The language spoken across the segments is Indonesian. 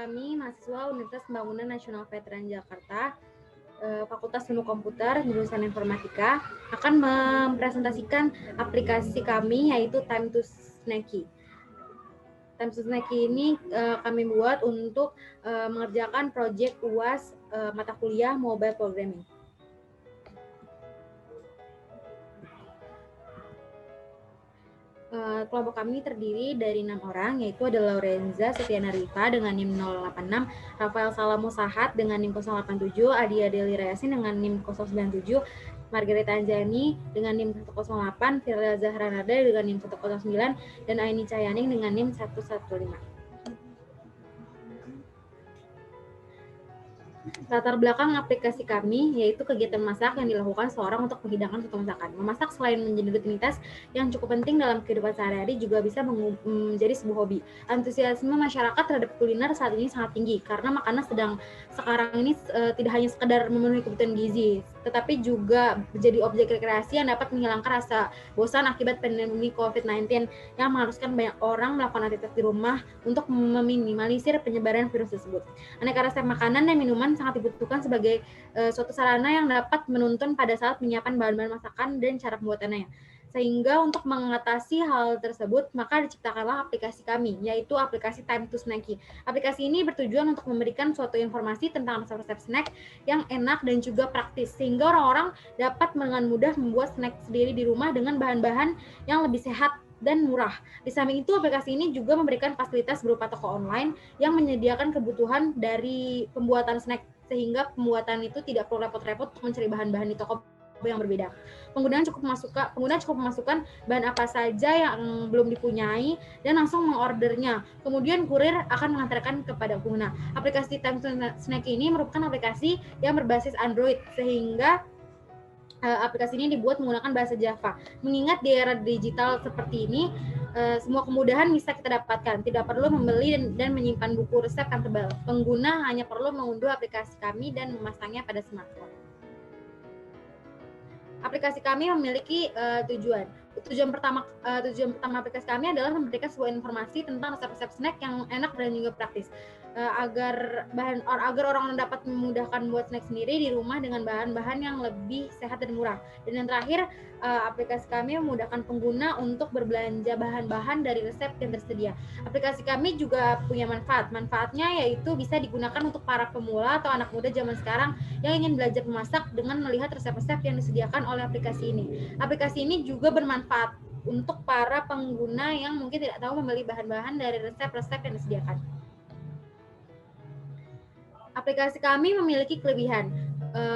kami mahasiswa Universitas Pembangunan Nasional Veteran Jakarta, Fakultas Ilmu Komputer, jurusan Informatika, akan mempresentasikan aplikasi kami yaitu Time to Snacky. Time to Snacky ini kami buat untuk mengerjakan proyek UAS mata kuliah Mobile Programming. Kelompok kami terdiri dari 6 orang, yaitu ada Laurenza Setiana Rifa dengan NIM 086, Rafael Salamo Sahat dengan NIM 087, Adia Deli Rayasin dengan NIM 097, Margareta Anjani dengan NIM 108, Firda Zahranada dengan NIM 109, dan Aini Cahyaning dengan NIM 115. Latar belakang aplikasi kami yaitu kegiatan masak yang dilakukan seorang untuk menghidangkan suatu masakan. Memasak selain menjadi rutinitas yang cukup penting dalam kehidupan sehari-hari juga bisa menjadi sebuah hobi. Antusiasme masyarakat terhadap kuliner saat ini sangat tinggi karena makanan sekarang ini tidak hanya sekedar memenuhi kebutuhan gizi, tetapi juga menjadi objek rekreasi yang dapat menghilangkan rasa bosan akibat pandemi COVID-19 yang mengharuskan banyak orang melakukan aktivitas di rumah untuk meminimalisir penyebaran virus tersebut. Aneka resep makanan dan minuman sangat dibutuhkan sebagai suatu sarana yang dapat menuntun pada saat menyiapkan bahan-bahan masakan dan cara pembuatannya. Sehingga untuk mengatasi hal tersebut, maka diciptakanlah aplikasi kami, yaitu aplikasi Time to Snacky. Aplikasi ini bertujuan untuk memberikan suatu informasi tentang resep-resep snack yang enak dan juga praktis, sehingga orang-orang dapat dengan mudah membuat snack sendiri di rumah dengan bahan-bahan yang lebih sehat dan murah. Di samping itu, aplikasi ini juga memberikan fasilitas berupa toko online yang menyediakan kebutuhan dari pembuatan snack, sehingga pembuatan itu tidak perlu repot-repot untuk mencari bahan-bahan di toko yang berbeda. Pengguna cukup memasukkan bahan apa saja yang belum dipunyai dan langsung mengordernya. Kemudian kurir akan mengantarkan kepada pengguna. Aplikasi Time to Snack ini merupakan aplikasi yang berbasis Android, sehingga aplikasi ini dibuat menggunakan bahasa Java. Mengingat di era digital seperti ini, semua kemudahan bisa kita dapatkan. Tidak perlu membeli dan menyimpan buku resep yang tebal. Pengguna hanya perlu mengunduh aplikasi kami dan memasangnya pada smartphone. Aplikasi kami memiliki tujuan. Tujuan pertama aplikasi kami adalah memberikan sebuah informasi tentang resep-resep snack yang enak dan juga praktis. Agar orang dapat memudahkan buat snack sendiri di rumah dengan bahan-bahan yang lebih sehat dan murah. Dan yang terakhir, aplikasi kami memudahkan pengguna untuk berbelanja bahan-bahan dari resep yang tersedia. Aplikasi kami juga punya manfaatnya yaitu bisa digunakan untuk para pemula atau anak muda zaman sekarang yang ingin belajar memasak dengan melihat resep-resep yang disediakan oleh aplikasi ini. Aplikasi ini juga bermanfaat untuk para pengguna yang mungkin tidak tahu membeli bahan-bahan dari resep-resep yang disediakan. Aplikasi kami memiliki kelebihan.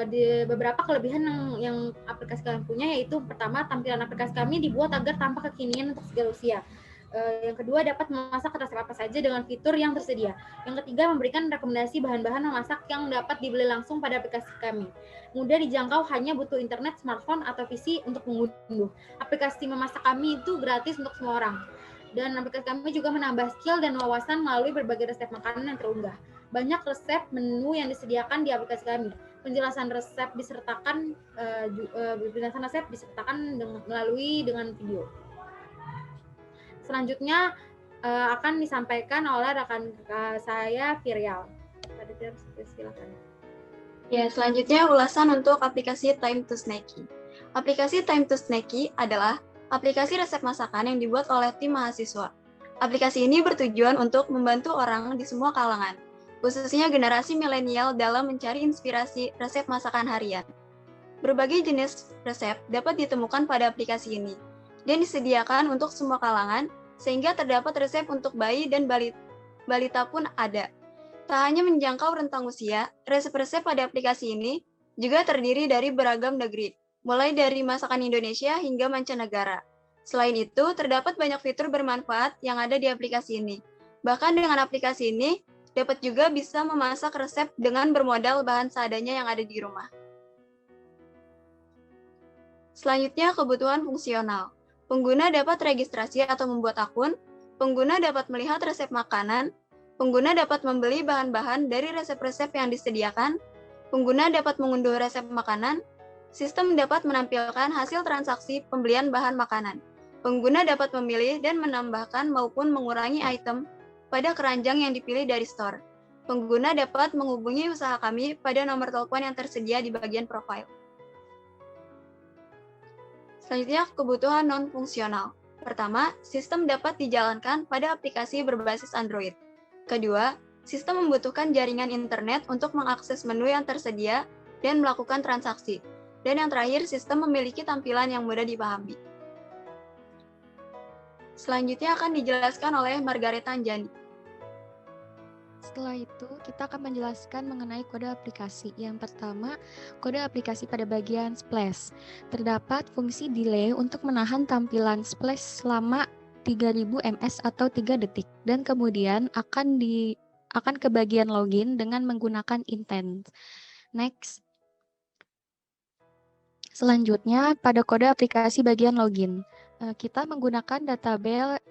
Di beberapa kelebihan yang aplikasi kami punya yaitu pertama, tampilan aplikasi kami dibuat agar tampak kekinian untuk segala usia. Yang kedua, dapat memasak resep apa saja dengan fitur yang tersedia. Yang ketiga, memberikan rekomendasi bahan-bahan memasak yang dapat dibeli langsung pada aplikasi kami. Mudah dijangkau, hanya butuh internet, smartphone, atau PC untuk mengunduh. Aplikasi memasak kami itu gratis untuk semua orang. Dan aplikasi kami juga menambah skill dan wawasan melalui berbagai resep makanan yang terunggah. Banyak resep menu yang disediakan di aplikasi kami. Penjelasan resep disertakan melalui dengan video. Selanjutnya akan disampaikan oleh rekan saya, Virial. Silakan. Ya, selanjutnya ulasan untuk aplikasi Time to Snacky. Aplikasi Time to Snacky adalah aplikasi resep masakan yang dibuat oleh tim mahasiswa. Aplikasi ini bertujuan untuk membantu orang di semua kalangan, khususnya generasi milenial dalam mencari inspirasi resep masakan harian. Berbagai jenis resep dapat ditemukan pada aplikasi ini, dan disediakan untuk semua kalangan, sehingga terdapat resep untuk bayi dan balita pun ada. Tak hanya menjangkau rentang usia, resep-resep pada aplikasi ini juga terdiri dari beragam negeri, mulai dari masakan Indonesia hingga mancanegara. Selain itu, terdapat banyak fitur bermanfaat yang ada di aplikasi ini. Bahkan dengan aplikasi ini, dapat juga bisa memasak resep dengan bermodal bahan seadanya yang ada di rumah. Selanjutnya, kebutuhan fungsional. Pengguna dapat registrasi atau membuat akun, pengguna dapat melihat resep makanan, pengguna dapat membeli bahan-bahan dari resep-resep yang disediakan, pengguna dapat mengunduh resep makanan, sistem dapat menampilkan hasil transaksi pembelian bahan makanan. Pengguna dapat memilih dan menambahkan maupun mengurangi item pada keranjang yang dipilih dari store. Pengguna dapat menghubungi usaha kami pada nomor telepon yang tersedia di bagian profil. Selanjutnya, kebutuhan non-fungsional. Pertama, sistem dapat dijalankan pada aplikasi berbasis Android. Kedua, sistem membutuhkan jaringan internet untuk mengakses menu yang tersedia dan melakukan transaksi. Dan yang terakhir, sistem memiliki tampilan yang mudah dipahami. Selanjutnya akan dijelaskan oleh Margareta Anjani. Setelah itu, kita akan menjelaskan mengenai kode aplikasi. Yang pertama, kode aplikasi pada bagian splash. Terdapat fungsi delay untuk menahan tampilan splash selama 3000 ms atau 3 detik. Dan kemudian akan ke bagian login dengan menggunakan intent. Next. Selanjutnya, pada kode aplikasi bagian login. Kita menggunakan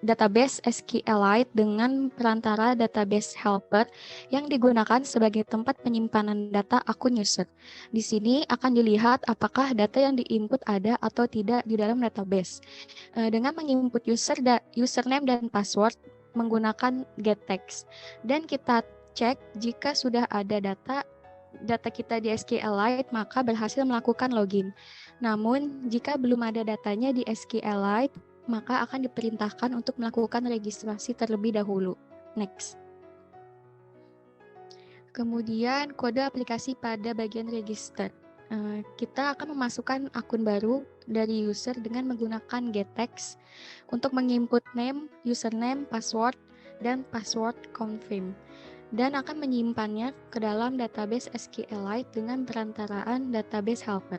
database SQLite dengan perantara database helper yang digunakan sebagai tempat penyimpanan data akun user. Di sini akan dilihat apakah data yang diinput ada atau tidak di dalam database. Dengan menginput username dan password menggunakan getText. Dan kita cek jika sudah ada data kita di SQLite, maka berhasil melakukan login. Namun, jika belum ada datanya di SQLite, maka akan diperintahkan untuk melakukan registrasi terlebih dahulu. Next. Kemudian, kode aplikasi pada bagian register. Kita akan memasukkan akun baru dari user dengan menggunakan getText untuk menginput name, username, password, dan password confirm. Dan akan menyimpannya ke dalam database SQLite dengan perantaraan database helper.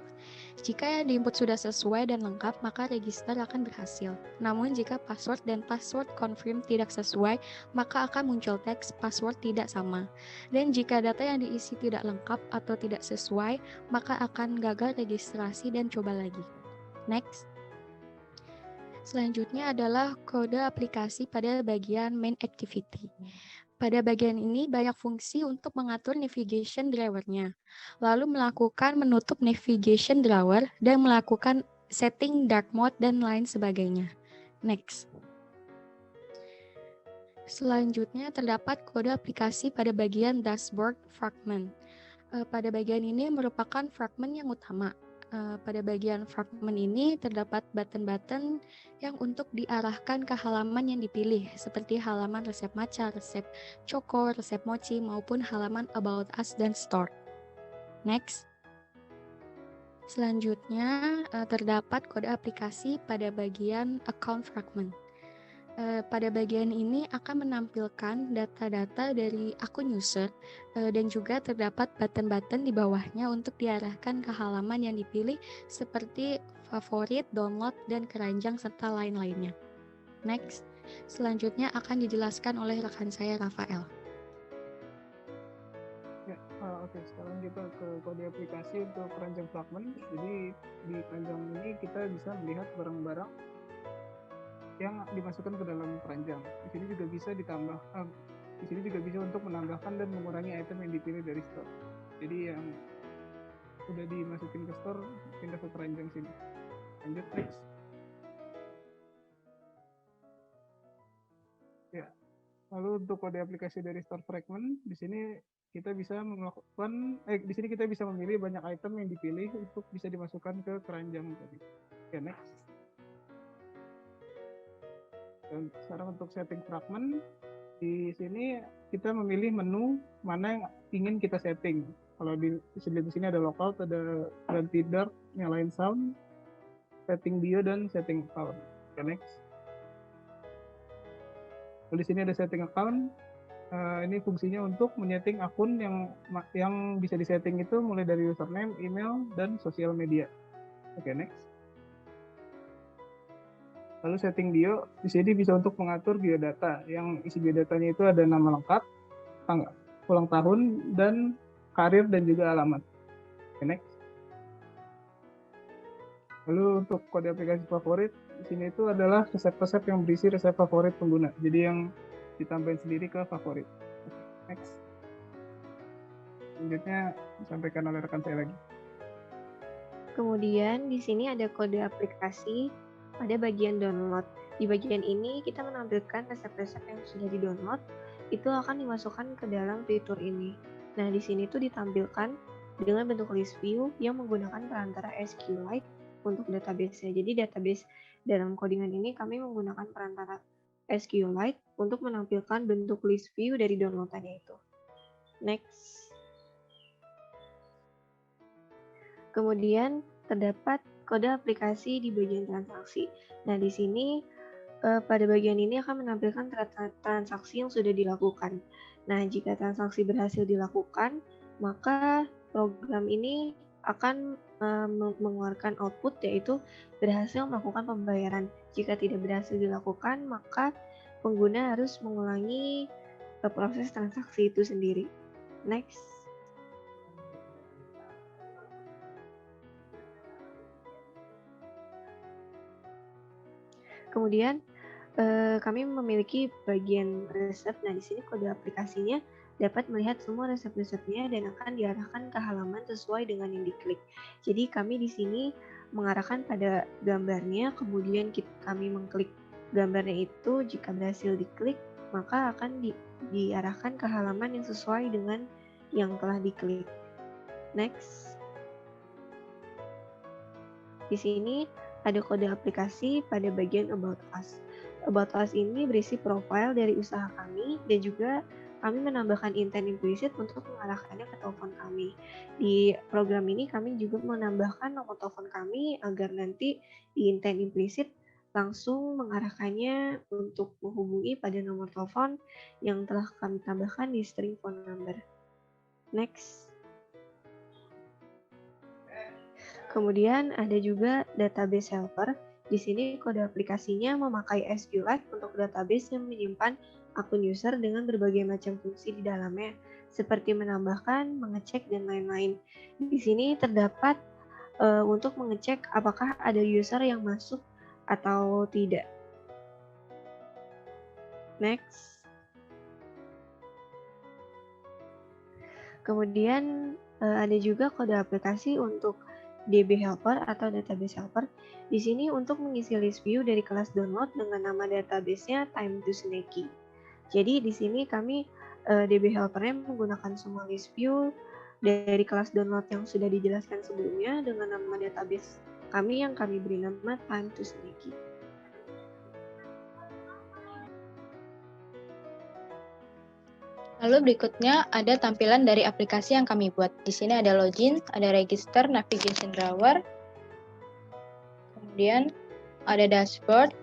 Jika yang diinput sudah sesuai dan lengkap, maka register akan berhasil. Namun jika password dan password confirm tidak sesuai, maka akan muncul teks password tidak sama. Dan jika data yang diisi tidak lengkap atau tidak sesuai, maka akan gagal registrasi dan coba lagi. Next. Selanjutnya adalah kode aplikasi pada bagian main activity. Pada bagian ini banyak fungsi untuk mengatur navigation driver-nya, lalu melakukan menutup navigation drawer dan melakukan setting dark mode dan lain sebagainya. Next. Selanjutnya terdapat kode aplikasi pada bagian dashboard fragment. Pada bagian ini merupakan fragment yang utama. Pada bagian fragment ini terdapat button-button yang untuk diarahkan ke halaman yang dipilih, seperti halaman resep matcha, resep choco, resep mochi, maupun halaman about us dan store. Next. Selanjutnya terdapat kode aplikasi pada bagian account fragment. Pada bagian ini akan menampilkan data-data dari akun user dan juga terdapat button-button di bawahnya untuk diarahkan ke halaman yang dipilih seperti favorit, download, dan keranjang serta lain-lainnya. Next, selanjutnya akan dijelaskan oleh rekan saya Rafael. Oke, sekarang kita ke kode aplikasi untuk keranjang fragment. Jadi di keranjang ini kita bisa melihat barang-barang yang dimasukkan ke dalam keranjang. Di sini juga bisa di sini juga bisa untuk menambahkan dan mengurangi item yang dipilih dari store. Jadi yang sudah dimasukin ke store pindah ke keranjang sini. Lanjut next. Ya. Lalu untuk kode aplikasi dari store fragment, di sini kita bisa di sini kita bisa memilih banyak item yang dipilih untuk bisa dimasukkan ke keranjang tadi. Oke, next. Dan sekarang untuk setting fragment, di sini kita memilih menu mana yang ingin kita setting. Kalau di sini ada lockout, ada ganti dark, nyalain sound, setting bio, dan setting account. Oke, next. Lalu di sini ada setting account. Ini fungsinya untuk menyeting akun yang bisa disetting itu mulai dari username, email, dan sosial media. Oke, next. Lalu setting bio, di sini bisa untuk mengatur biodata. Yang isi biodatanya itu ada nama lengkap, ulang tahun, dan karir, dan juga alamat. Okay, next. Lalu untuk kode aplikasi favorit, di sini itu adalah resep-resep yang berisi resep favorit pengguna. Jadi yang ditambahin sendiri ke favorit. Okay, next. Selanjutnya disampaikan oleh rekan saya lagi. Kemudian di sini ada kode aplikasi pada bagian download. Di bagian ini kita menampilkan resep-resep yang sudah di-download itu akan dimasukkan ke dalam fitur ini. Nah, di sini tuh ditampilkan dengan bentuk list view yang menggunakan perantara SQLite untuk database-nya. Jadi database dalam codingan ini kami menggunakan perantara SQLite untuk menampilkan bentuk list view dari downloadannya itu. Next. Kemudian terdapat kode aplikasi di bagian transaksi. Nah, di sini pada bagian ini akan menampilkan transaksi yang sudah dilakukan. Nah, jika transaksi berhasil dilakukan, maka program ini akan mengeluarkan output yaitu berhasil melakukan pembayaran. Jika tidak berhasil dilakukan, maka pengguna harus mengulangi proses transaksi itu sendiri. Next. Kemudian kami memiliki bagian resep. Nah, di sini kode aplikasinya dapat melihat semua resep-resepnya dan akan diarahkan ke halaman sesuai dengan yang diklik. Jadi kami di sini mengarahkan pada gambarnya, kemudian kami mengklik gambarnya itu, jika berhasil diklik, maka akan diarahkan ke halaman yang sesuai dengan yang telah diklik. Next. Di sini ada kode aplikasi pada bagian About Us. About Us ini berisi profil dari usaha kami dan juga kami menambahkan intent implicit untuk mengarahkannya ke telepon kami. Di program ini kami juga menambahkan nomor telepon kami agar nanti di intent implicit langsung mengarahkannya untuk menghubungi pada nomor telepon yang telah kami tambahkan di string phone number. Next. Kemudian ada juga database helper. Di sini kode aplikasinya memakai SQLite untuk database yang menyimpan akun user dengan berbagai macam fungsi di dalamnya, seperti menambahkan, mengecek, dan lain-lain. Di sini terdapat untuk mengecek apakah ada user yang masuk atau tidak. Next. Kemudian ada juga kode aplikasi untuk DB Helper atau Database Helper. Di sini untuk mengisi list view dari kelas download dengan nama database-nya Time to Snacky. Jadi di sini kami DB Helper-nya menggunakan semua list view dari kelas download yang sudah dijelaskan sebelumnya dengan nama database kami yang kami beri nama Time to Snacky. Lalu berikutnya ada tampilan dari aplikasi yang kami buat. Di sini ada login, ada register, navigation drawer, kemudian ada dashboard,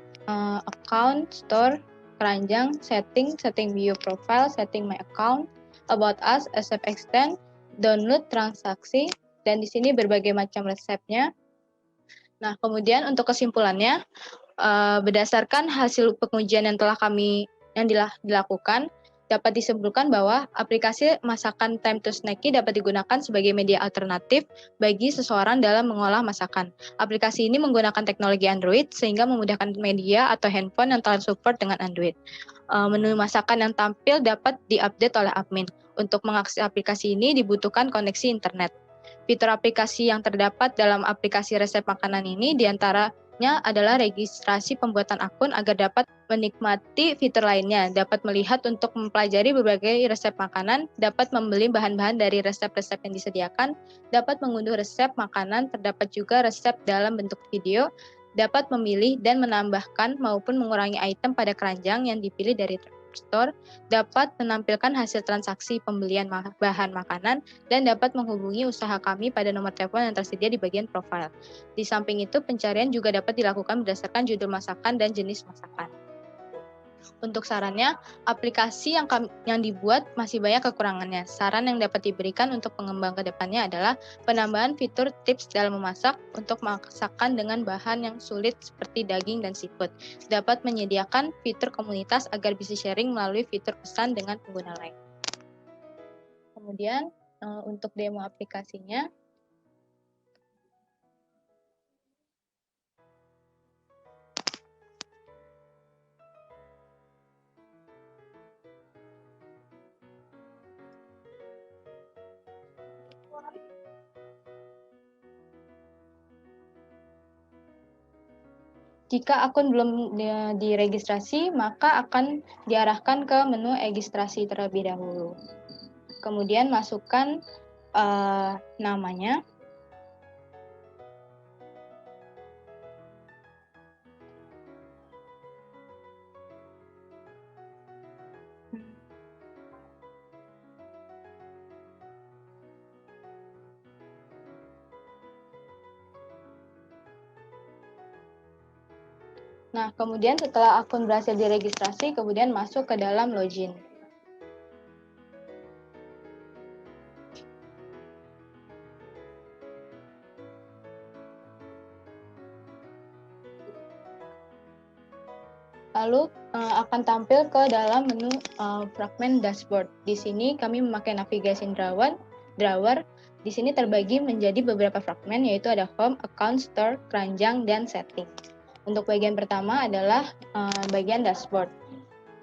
account, store, keranjang, setting view profile, setting my account, about us, accept extend, download, transaksi, dan di sini berbagai macam resepnya. Nah, kemudian untuk kesimpulannya, berdasarkan hasil pengujian yang dilakukan, dapat disimpulkan bahwa aplikasi masakan Time to Snacky dapat digunakan sebagai media alternatif bagi seseorang dalam mengolah masakan. Aplikasi ini menggunakan teknologi Android sehingga memudahkan media atau handphone yang telah support dengan Android. Menu masakan yang tampil dapat diupdate oleh admin. Untuk mengakses aplikasi ini dibutuhkan koneksi internet. Fitur aplikasi yang terdapat dalam aplikasi resep makanan ini diantaranya adalah registrasi pembuatan akun agar dapat menikmati fitur lainnya, dapat melihat untuk mempelajari berbagai resep makanan, dapat membeli bahan-bahan dari resep-resep yang disediakan, dapat mengunduh resep makanan, terdapat juga resep dalam bentuk video, dapat memilih dan menambahkan maupun mengurangi item pada keranjang yang dipilih dari store, dapat menampilkan hasil transaksi pembelian bahan makanan, dan dapat menghubungi usaha kami pada nomor telepon yang tersedia di bagian profil. Di samping itu, pencarian juga dapat dilakukan berdasarkan judul masakan dan jenis masakan. Untuk sarannya, aplikasi yang dibuat masih banyak kekurangannya. Saran yang dapat diberikan untuk pengembang ke depannya adalah penambahan fitur tips dalam memasak untuk masakan dengan bahan yang sulit seperti daging dan seafood. Dapat menyediakan fitur komunitas agar bisa sharing melalui fitur pesan dengan pengguna lain. Kemudian, untuk demo aplikasinya, Jika akun belum diregistrasi, maka akan diarahkan ke menu registrasi terlebih dahulu. Kemudian masukkan namanya. Nah, kemudian setelah akun berhasil diregistrasi, kemudian masuk ke dalam login. Lalu akan tampil ke dalam menu fragment dashboard. Di sini kami memakai navigation drawer. Di sini terbagi menjadi beberapa fragmen, yaitu ada home, account, store, keranjang, dan setting. Untuk bagian pertama adalah bagian dashboard.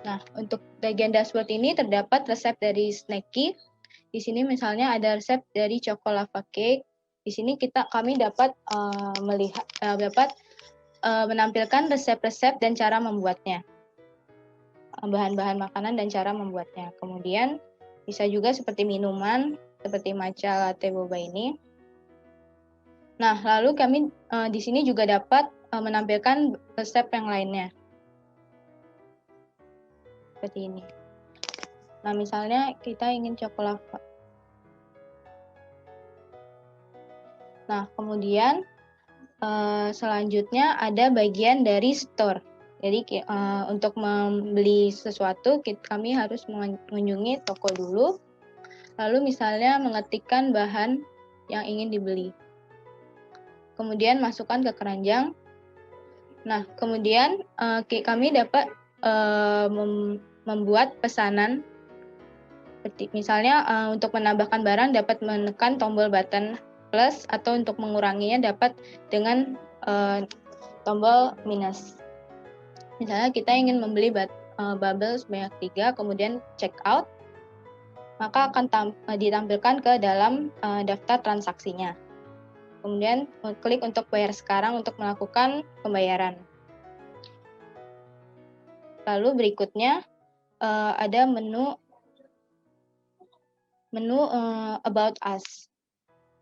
Nah, untuk bagian dashboard ini terdapat resep dari Snacky. Di sini misalnya ada resep dari Choco Lava Cake. Di sini kami dapat menampilkan resep-resep dan cara membuatnya, bahan-bahan makanan dan cara membuatnya. Kemudian bisa juga seperti minuman, seperti matcha latte boba ini. Nah, lalu kami di sini juga dapat menampilkan resep yang lainnya, seperti ini. Nah, misalnya kita ingin coklat. Nah, kemudian selanjutnya ada bagian dari store. Jadi untuk membeli sesuatu kami harus mengunjungi toko dulu, lalu misalnya mengetikkan bahan yang ingin dibeli. Kemudian masukkan ke keranjang. Nah, kemudian kami dapat membuat pesanan. Seperti misalnya untuk menambahkan barang dapat menekan tombol button plus, atau untuk menguranginya dapat dengan tombol minus. Misalnya kita ingin membeli bubble sebanyak 3, kemudian check out, maka akan ditampilkan ke dalam daftar transaksinya. Kemudian klik untuk bayar sekarang untuk melakukan pembayaran. Lalu berikutnya ada menu About Us.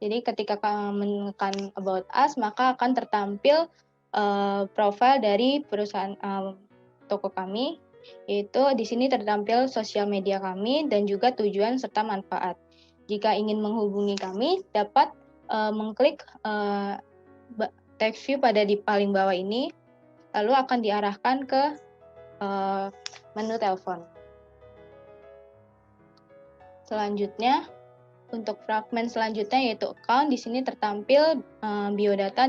Jadi ketika menekan About Us, maka akan tertampil profil dari perusahaan toko kami, yaitu di sini tertampil sosial media kami dan juga tujuan serta manfaat. Jika ingin menghubungi kami, dapat mengklik text view pada di paling bawah ini, lalu akan diarahkan ke menu telepon. Selanjutnya, untuk fragmen selanjutnya yaitu account, di sini tertampil biodata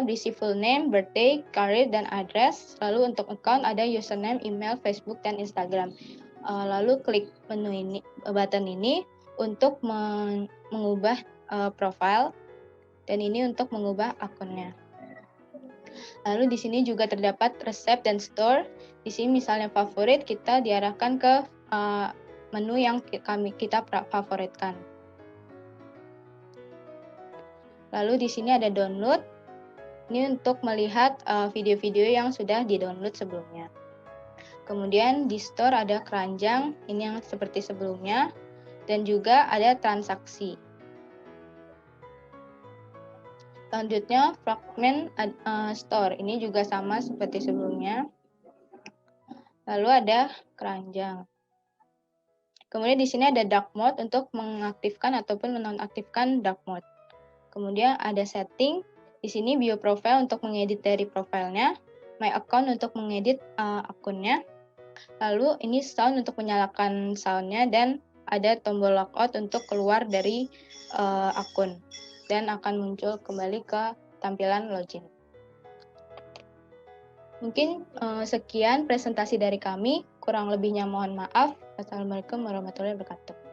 berisi full name, birthday, career, dan address. Lalu untuk account ada username, email, Facebook, dan Instagram. Lalu klik menu ini, button ini untuk mengubah profile, dan ini untuk mengubah akunnya. Lalu di sini juga terdapat resep dan store. Di sini misalnya favorit, kita diarahkan ke menu yang kita favoritkan. Lalu di sini ada download. Ini untuk melihat video-video yang sudah di-download sebelumnya. Kemudian di store ada keranjang, ini yang seperti sebelumnya, dan juga ada transaksi. Selanjutnya fragment store, ini juga sama seperti sebelumnya. Lalu ada keranjang. Kemudian di sini ada dark mode untuk mengaktifkan ataupun menonaktifkan dark mode. Kemudian ada setting, di sini bio profile untuk mengedit dari profilnya, my account untuk mengedit akunnya. Lalu ini sound untuk menyalakan soundnya, dan ada tombol logout untuk keluar dari akun dan akan muncul kembali ke tampilan login. Mungkin sekian presentasi dari kami, kurang lebihnya mohon maaf. Wassalamualaikum warahmatullahi wabarakatuh.